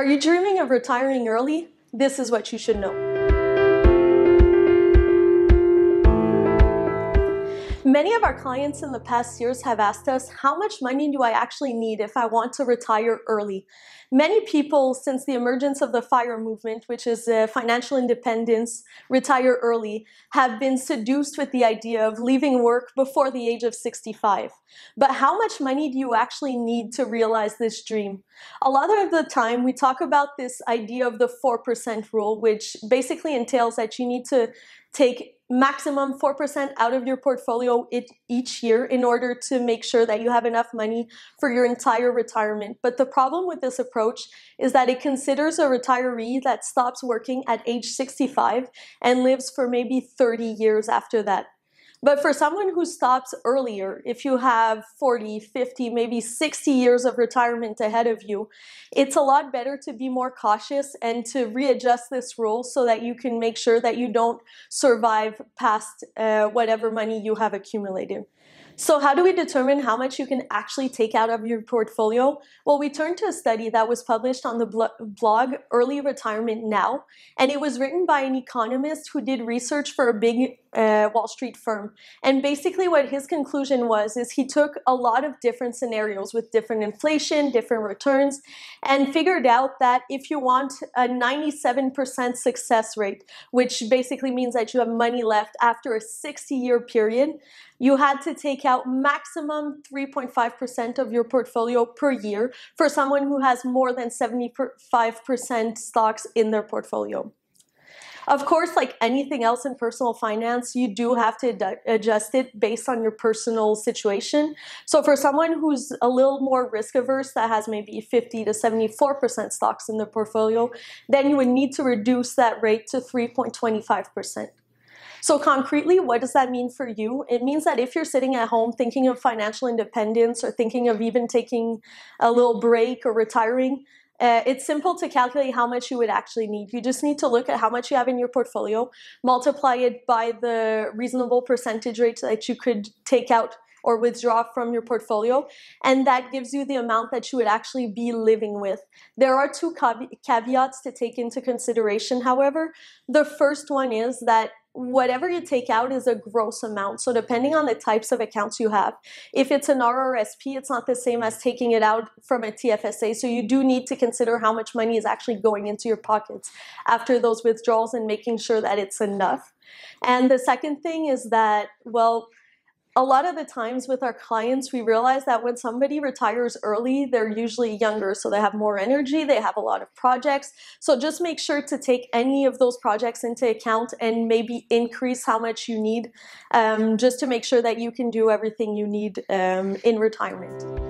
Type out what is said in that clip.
Are you dreaming of retiring early? This is what you should know. Many of our clients in the past years have asked us, how much money do I actually need if I want to retire early? Many people, since the emergence of the FIRE movement, which is financial independence, retire early, have been seduced with the idea of leaving work before the age of 65. But how much money do you actually need to realize this dream? A lot of the time, we talk about this idea of the 4% rule, which basically entails that you need to take maximum 4% out of your portfolio each year in order to make sure that you have enough money for your entire retirement. But the problem with this approach is that it considers a retiree that stops working at age 65 and lives for maybe 30 years after that. But for someone who stops earlier, if you have 40, 50, maybe 60 years of retirement ahead of you, it's a lot better to be more cautious and to readjust this rule so that you can make sure that you don't survive past whatever money you have accumulated. So how do we determine how much you can actually take out of your portfolio? Well, we turn to a study that was published on the blog Early Retirement Now, and it was written by an economist who did research for a big Wall Street firm. And basically what his conclusion was is he took a lot of different scenarios with different inflation, different returns, and figured out that if you want a 97% success rate, which basically means that you have money left after a 60-year period, you had to take out maximum 3.5% of your portfolio per year for someone who has more than 75% stocks in their portfolio. Of course, like anything else in personal finance, you do have to adjust it based on your personal situation. So for someone who's a little more risk averse, that has maybe 50 to 74% stocks in their portfolio, then you would need to reduce that rate to 3.25%. So concretely, what does that mean for you? It means that if you're sitting at home thinking of financial independence or thinking of even taking a little break or retiring, it's simple to calculate how much you would actually need. You just need to look at how much you have in your portfolio, multiply it by the reasonable percentage rate that you could take out or withdraw from your portfolio, and that gives you the amount that you would actually be living with. There are two caveats to take into consideration, however. The first one is that whatever you take out is a gross amount. So depending on the types of accounts you have, if it's an RRSP, it's not the same as taking it out from a TFSA. So you do need to consider how much money is actually going into your pockets after those withdrawals and making sure that it's enough. And the second thing is that, well, a lot of the times with our clients, we realize that when somebody retires early, they're usually younger, so they have more energy, they have a lot of projects. So just make sure to take any of those projects into account and maybe increase how much you need, just to make sure that you can do everything you need in retirement.